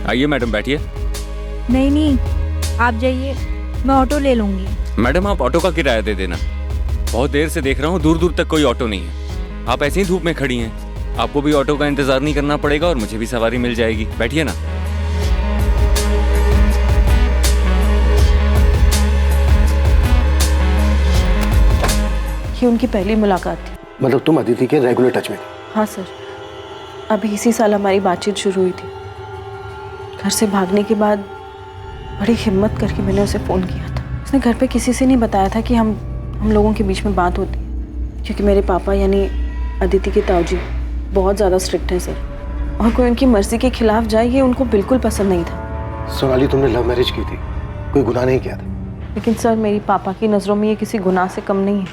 आइए मैडम, बैठिए। नहीं, आप जाइए, मैं ऑटो ले लूंगी। मैडम, आप ऑटो का किराया दे देना। बहुत देर से देख रहा हूँ, दूर दूर तक कोई ऑटो नहीं है। आप ऐसे ही धूप में खड़ी हैं। आपको भी ऑटो का इंतजार नहीं करना पड़ेगा और मुझे भी सवारी मिल जाएगी। बैठिए ना। ये उनकी पहली मुलाकात थी। मतलब तुम अदिति के रेगुलर टच में थे? हाँ सर, अभी इसी साल हमारी बातचीत शुरू हुई थी। घर से भागने के बाद बड़ी हिम्मत करके मैंने उसे फ़ोन किया था। उसने घर पे किसी से नहीं बताया था कि हम लोगों के बीच में बात होती, क्योंकि मेरे पापा यानी अदिति के ताऊजी बहुत ज़्यादा स्ट्रिक्ट हैं सर, और कोई उनकी मर्जी के खिलाफ जाए ये उनको बिल्कुल पसंद नहीं था। सोनाली, तुमने लव मैरिज की थी, कोई गुनाह नहीं किया था। लेकिन सर, मेरी पापा की नज़रों में ये किसी गुनाह से कम नहीं है।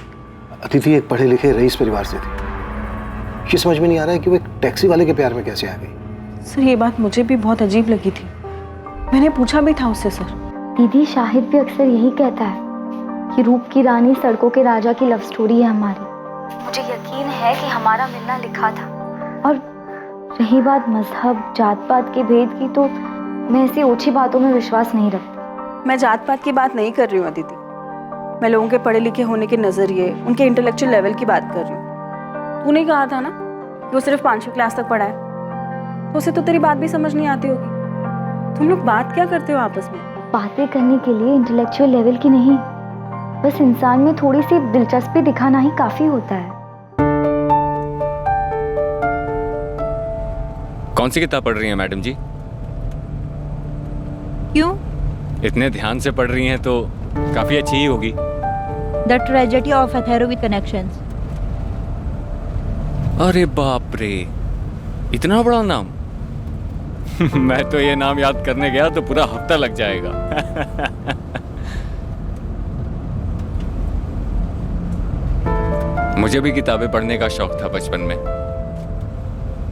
अदिति एक पढ़े लिखे रईस परिवार से थी। ये समझ में नहीं आ रहा है कि वो एक टैक्सी वाले के प्यार में कैसे आ गई। सर, ये बात मुझे भी बहुत अजीब लगी थी। मैंने पूछा भी था उससे सर। दीदी, शाहिद भी अक्सर यही कहता है कि रूप की रानी सड़कों के राजा की लव स्टोरी है हमारी। मुझे यकीन है कि हमारा मिलना लिखा था। और रही बात मजहब जात पात के भेद की, तो मैं ऐसी ओछी बातों में विश्वास नहीं रखती। मैं जात पात की बात नहीं कर रही हूँ अदिति। मैं लोगों के पढ़े लिखे होने के नज़रिए, उनके इंटेलेक्चुअल लेवल की बात कर रही हूँ। तूने कहा था ना कि वो सिर्फ 5वीं क्लास तक पढ़ा है, तो उसे तो तेरी बात भी समझ नहीं आती होगी। तुम लोग बात क्या करते हो आपस में? बातें करने के लिए इंटेलेक्चुअल लेवल की नहीं, बस इंसान में थोड़ी सी दिलचस्पी दिखाना ही काफी होता है। कौन सी किताब पढ़ रही हैं मैडम जी? क्यों? इतने ध्यान से पढ़ रही हैं तो काफी अच्छी ही होगी। The tragedy of Othello with connections. अरे बाप रे, इतना बड़ा नाम! मैं तो ये नाम याद करने गया तो पूरा हफ्ता लग जाएगा। मुझे भी किताबें पढ़ने का शौक था बचपन में,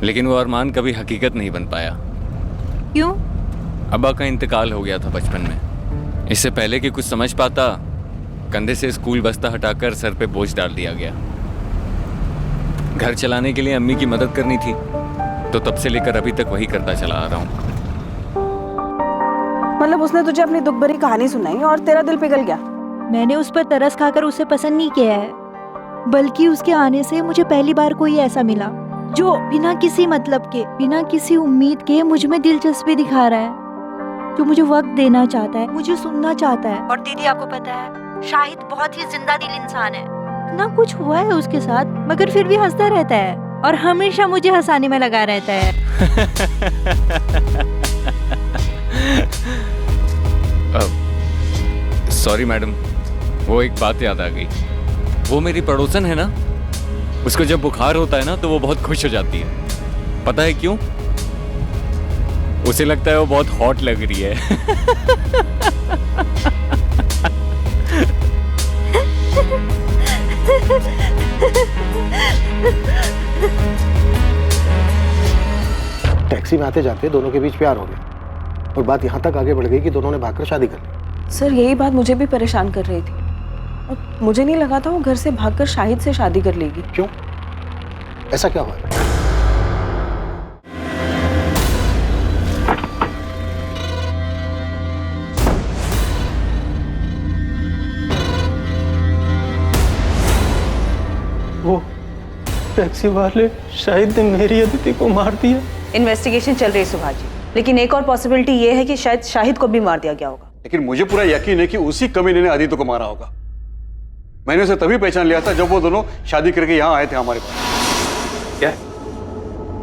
लेकिन वो अरमान कभी हकीकत नहीं बन पाया। क्यों? अब्बा का इंतकाल हो गया था बचपन में। इससे पहले कि कुछ समझ पाता, कंधे से स्कूल बस्ता हटाकर सर पे बोझ डाल दिया गया। घर चलाने के लिए अम्मी की मदद करनी थी, तो तब से लेकर अभी तक वही करता चला आ रहा हूँ। मतलब उसने तुझे अपनी दुख भरी कहानी सुनाई और तेरा दिल पिघल गया? मैंने उस पर तरस खाकर उसे पसंद नहीं किया है, बल्कि उसके आने से मुझे पहली बार कोई ऐसा मिला जो बिना किसी मतलब के, बिना किसी उम्मीद के मुझ में दिलचस्पी दिखा रहा है, जो मुझे वक्त देना चाहता है, मुझे सुनना चाहता है। और दीदी, आपको पता है शाहिद बहुत ही जिंदा दिल इंसान है। ना कुछ हुआ है उसके साथ, मगर फिर भी हंसता रहता है और हमेशा मुझे हंसाने में लगा रहता है। सॉरी मैडम, वो एक बात याद आ गई। वो मेरी पड़ोसन है ना, उसको जब बुखार होता है ना तो वो बहुत खुश हो जाती है। पता है क्यों? उसे लगता है वो बहुत हॉट लग रही है। टैक्सी में आते जाते दोनों के बीच प्यार हो गया और बात यहाँ तक आगे बढ़ गई कि दोनों ने भागकर शादी कर ली। सर, यही बात मुझे भी परेशान कर रही थी। और मुझे नहीं लगा था वो घर से भागकर शाहिद से शादी कर लेगी। क्यों? ऐसा क्या हुआ? वो टैक्सी वाले शाहिद ने मेरी अदिति को मार दिया। इन्वेस्टिगेशन चल रही है सुभाष जी, लेकिन एक और पॉसिबिलिटी ये है कि शायद शाहिद को भी मार दिया गया होगा। लेकिन मुझे पूरा यकीन है कि उसी कमीने ने आदित्य को मारा होगा। मैंने उसे तभी पहचान लिया था जब वो दोनों शादी करके यहाँ आए थे हमारे पास। क्या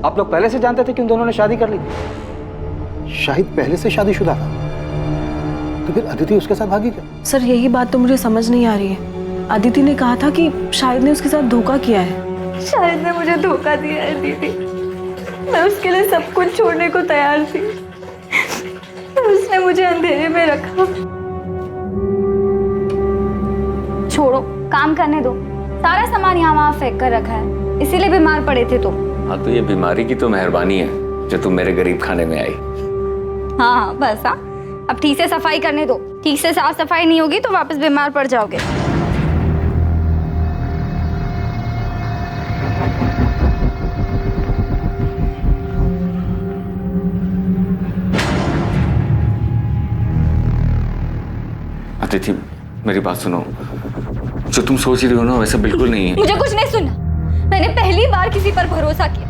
आप लोग पहले से जानते थे कि उन दोनों ने शादी कर ली थी? शाहिद पहले से शादीशुदा था, तो फिर अदिति उसके साथ भागी क्या? सर यही बात तो मुझे समझ नहीं आ रही है। अदिति ने कहा था कि शाहिद ने उसके साथ धोखा किया है। शाहिद ने मुझे धोखा दिया है दीदी। मैं उसके लिए सब कुछ छोड़ने को तैयार थी, पर उसने मुझे अंधेरे में रखा। छोड़ो, काम करने दो। सारा सामान यहाँ वहाँ फेंक कर रखा है, इसीलिए बीमार पड़े थे तुम। हाँ तो ये बीमारी की तो मेहरबानी है जो तुम मेरे गरीब खाने में आई। हाँ बस। हाँ अब ठीक से सफाई करने दो। ठीक से साफ सफाई नहीं होगी तो वापस बीमार पड़ जाओगे। अतिथि मेरी बात सुनो, जो तुम सोच रही हो ना वैसा बिल्कुल नहीं है। मुझे कुछ नहीं सुनना। मैंने पहली बार किसी पर भरोसा किया,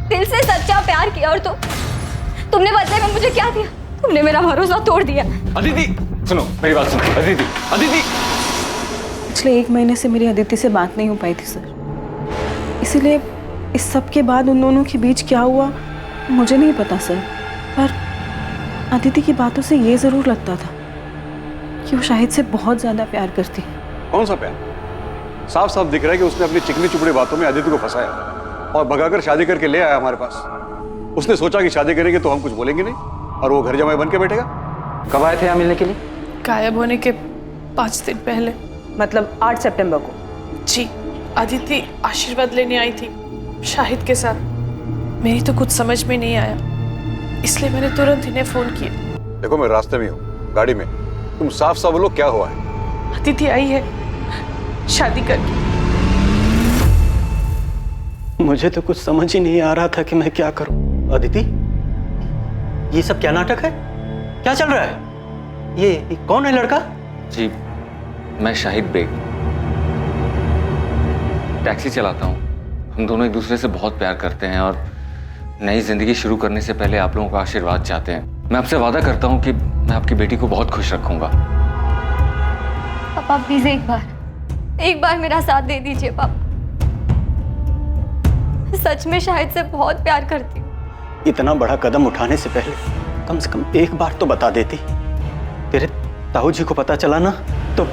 दिल से सच्चा प्यार किया, और तुमने बदले में मुझे क्या दिया? तुमने मेरा भरोसा तोड़ दिया। अदिति सुनो, मेरी बात सुनो। अदिति, अदिति। पिछले 1 महीने से मेरी अदिति से बात नहीं हो पाई थी सर, इसीलिए इस सब के बाद उन दोनों के बीच क्या हुआ मुझे नहीं पता सर। पर अदिति की बातों से ये जरूर लगता था कि वो शाहिद से बहुत ज्यादा प्यार करती है। कौन सा प्यार? साफ साफ दिख रहा है कि उसने अपनी चिकनी चुपड़ी बातों में अदिति को फंसाया और भगाकर शादी करके ले आया हमारे पास। उसने सोचा कि शादी करेंगे तो हम कुछ बोलेंगे नहीं और वो घर जमाई बन के बैठेगा। कब आए थे यहाँ मिलने के लिए? गायब होने के 5 दिन पहले। मतलब 8 सितंबर को? जी, अदिति आशीर्वाद लेने आई थी शाहिद के साथ। मेरी तो कुछ समझ में नहीं आया, इसलिए मैंने तुरंत इन्हें फोन किया। देखो मैं रास्ते में हूँ, गाड़ी में। तुम साफ साफ बोलो क्या हुआ है? अदिति आई है शादी करके। मुझे तो कुछ समझ ही नहीं आ रहा था कि मैं क्या करूं। अदिति, ये सब क्या नाटक है? क्या चल रहा है? ये कौन है लड़का? जी मैं शाहिद बेग, टैक्सी चलाता हूँ। हम दोनों एक दूसरे से बहुत प्यार करते हैं और नई जिंदगी शुरू करने से पहले आप लोगों का आशीर्वाद चाहते हैं। मैं आपसे वादा करता हूँ कि मैं आपकी बेटी को बहुत खुश रखूंगा। पापा प्लीज एक बार मेरा साथ दे दीजिए पापा। सच में शाहिद से बहुत प्यार करती हूँ। इतना बड़ा कदम उठाने से पहले कम से कम एक बार तो बता देती। तेरे ताऊ जी को पता चला ना तो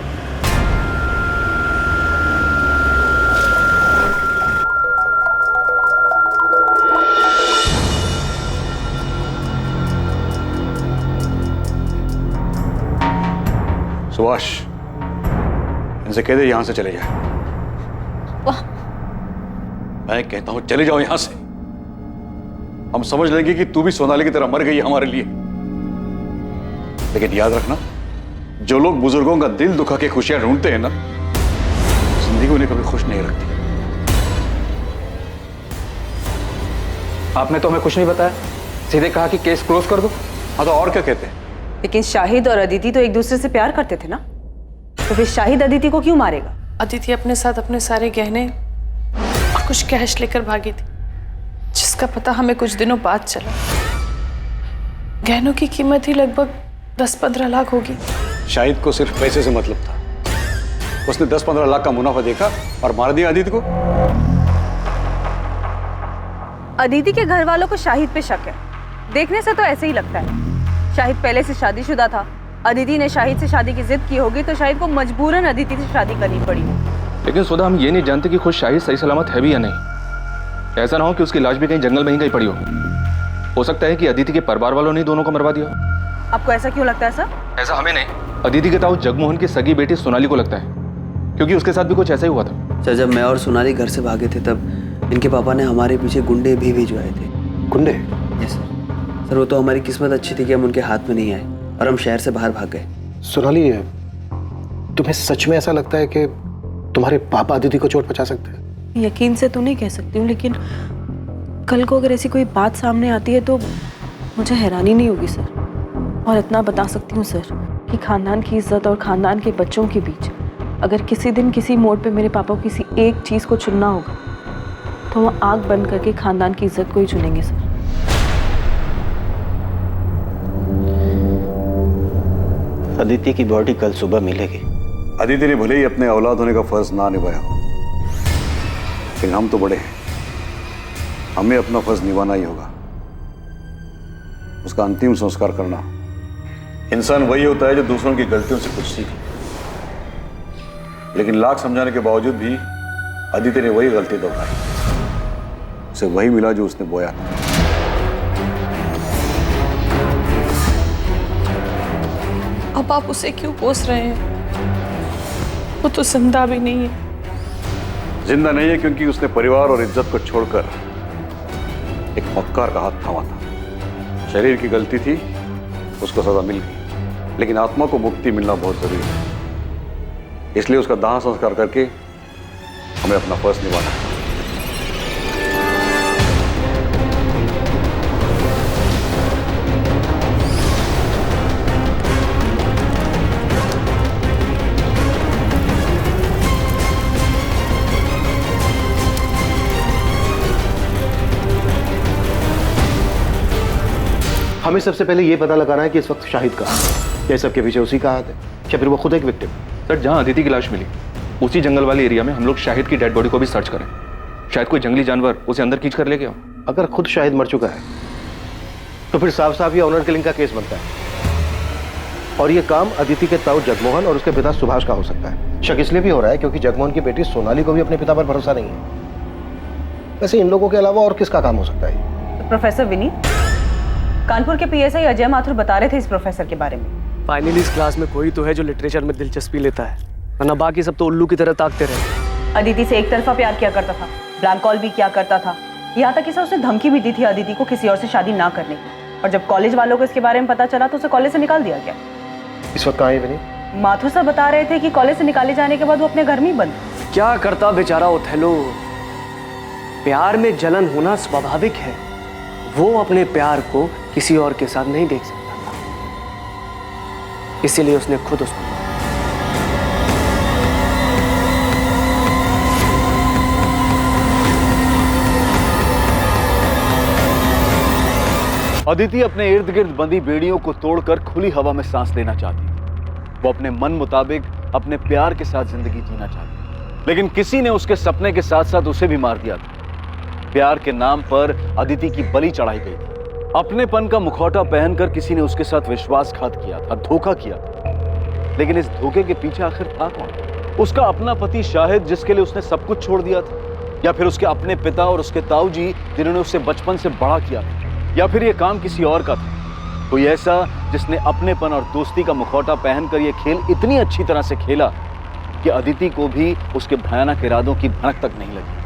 सुभाष, इनसे कह दे यहां से चले जाए। मैं कहता हूं चले जाओ यहां से। हम समझ लेंगे कि तू भी सोनाली की तरह मर गई है हमारे लिए। लेकिन याद रखना, जो लोग बुजुर्गों का दिल दुखा के खुशियां ढूंढते हैं ना, जिंदगी उन्हें कभी खुश नहीं रखती। आपने तो हमें कुछ नहीं बताया, सीधे कहा कि केस क्लोज कर दो। हाँ तो और क्या कहते हैं? लेकिन शाहिद और अदिति तो एक दूसरे से प्यार करते थे ना, तो फिर शाहिद अदिति को क्यों मारेगा? अदिति अपने साथ अपने सारे गहने और कुछ कैश लेकर भागी थी, जिसका पता हमें कुछ दिनों बाद चला। गहनों की कीमत ही लगभग 10-15 लाख होगी। शाहिद को सिर्फ पैसे से मतलब था। उसने 10-15 लाख का मुनाफा देखा और मार दिया अदिति को। अदिति के घर वालों को शाहिद पे शक है। देखने से तो ऐसे ही लगता है। शाहिद पहले से शादीशुदा था। अदिति ने शाहिद से शादी की जिद की होगी तो शाहिद को मजबूरन अदिति से शादी करनी पड़ी। लेकिन सुधा, हम ये नहीं जानते कि खुद शाहिद सही सलामत है भी या नहीं। ऐसा ना हो कि उसकी लाश भी कहीं जंगल में ही कहीं पड़ी हो सकता है कि अदिति के परिवार वालों ने दोनों को मरवा दिया। आपको ऐसा क्यों लगता है सर? ऐसा हमें नहीं, अदिति के ताऊ जगमोहन की सगी बेटी सोनाली को लगता है, क्योंकि उसके साथ भी कुछ ऐसा ही हुआ था। सर, जब मैं और सोनाली घर से भागे थे तब इनके पापा ने हमारे पीछे गुंडे भी भिजवाए थे। गुंडे? Yes sir. वो तो हमारी किस्मत अच्छी थी कि हम उनके हाथ में नहीं आए और हम शहर से बाहर भाग गए। सोनाली, तुम्हें सच में ऐसा लगता है कि तुम्हारे पापा अदिति को चोट पहुंचा सकते हैं? यकीन से तो नहीं कह सकती हूँ, लेकिन कल को अगर ऐसी कोई बात सामने आती है तो मुझे हैरानी नहीं होगी सर। और इतना बता सकती हूँ सर कि खानदान की इज्जत और खानदान के बच्चों के बीच अगर किसी दिन किसी मोड़ पे मेरे पापा को किसी एक चीज़ को चुनना होगा तो वो आंख बंद करके खानदान की इज्जत को ही चुनेंगे सर। अदिति की बॉडी कल सुबह मिलेगी। अदिति ने भले ही अपने औलाद होने का फर्ज ना निभाया हो, लेकिन हम तो बड़े हैं, हमें अपना फर्ज निभाना ही होगा। उसका अंतिम संस्कार करना। इंसान वही होता है जो दूसरों की गलतियों से कुछ सीखे, लेकिन लाख समझाने के बावजूद भी अदिति ने वही गलती दोहराई। उसे वही मिला जो उसने बोया था। अब आप उसे क्यों कोस रहे हैं? वो तो जिंदा भी नहीं है। जिंदा नहीं है क्योंकि उसने परिवार और इज्जत को छोड़कर एक मक्कार का हाथ थामा था। शरीर की गलती थी, उसको सजा मिल गई, लेकिन आत्मा को मुक्ति मिलना बहुत जरूरी है। इसलिए उसका दाह संस्कार करके हमें अपना फर्ज निभाना है। हमें सबसे पहले ये पता लगाना है कि इस वक्त शाहिद कहाँ है। क्या सबके पीछे उसी का हाथ है या फिर वो खुद एक विक्टिम? सर, जहाँ अदिति की लाश मिली उसी जंगल वाले एरिया में हम लोग शाहिद की डेड बॉडी को भी सर्च करें। शायद कोई जंगली जानवर उसे अंदर खींच कर ले गया। अगर खुद शाहिद मर चुका है तो फिर साफ साफ ये ऑनर किलिंग का केस बनता है, और ये काम अदिति के ताऊ जगमोहन और उसके पिता सुभाष का हो सकता है। शक इसलिए भी हो रहा है क्योंकि जगमोहन की बेटी सोनाली को भी अपने पिता पर भरोसा नहीं है। वैसे इन लोगों के अलावा और किसका काम हो सकता है? प्रोफेसर विनीत, कानपुर के पीएसआई अजय माथुर बता रहे थे इस प्रोफेसर के बारे में। फाइनली इस क्लास में कोई तो है जो लिटरेचर में दिलचस्पी लेता है, वरना बाकी सब तो उल्लू की तरह ताकते रहे। अदिति से एक तरफा प्यार किया करता था, ब्लैंक कॉल भी किया करता था, यहाँ तक कि उसने धमकी भी दी थी अदिति को किसी और से शादी ना करने की। और जब कॉलेज वालों को इसके बारे में पता चला तो उसे कॉलेज से निकाल दिया गया। इस वक्त कहाँ है विनीत? माथुर साहब बता रहे थे कि कॉलेज से निकाले जाने के बाद वो अपने घर में ही बंद। क्या करता बेचारा ओथेलो? प्यार में जलन होना स्वाभाविक है। वो अपने प्यार को किसी और के साथ नहीं देख सकता था, इसीलिए उसने खुद उसको। अदिति अपने इर्द गिर्द बंधी बेड़ियों को तोड़कर खुली हवा में सांस लेना चाहती थी। वो अपने मन मुताबिक अपने प्यार के साथ जिंदगी जीना चाहती थी, लेकिन किसी ने उसके सपने के साथ साथ उसे भी मार दिया था। प्यार के नाम पर अदिति की बलि चढ़ाई गई थी। अपनेपन का मुखौटा पहनकर किसी ने उसके साथ विश्वासघात किया था, धोखा किया था। लेकिन इस धोखे के पीछे आखिर था कौन? उसका अपना पति शाहिद, जिसके लिए उसने सब कुछ छोड़ दिया था, या फिर उसके अपने पिता और उसके ताऊ जी जिन्होंने उसे बचपन से बड़ा किया था, या फिर यह काम किसी और का था? कोई ऐसा जिसने अपनेपन और दोस्ती का मुखौटा पहनकर यह खेल इतनी अच्छी तरह से खेला कि अदिति को भी उसके भयानक इरादों की भनक तक नहीं लगी।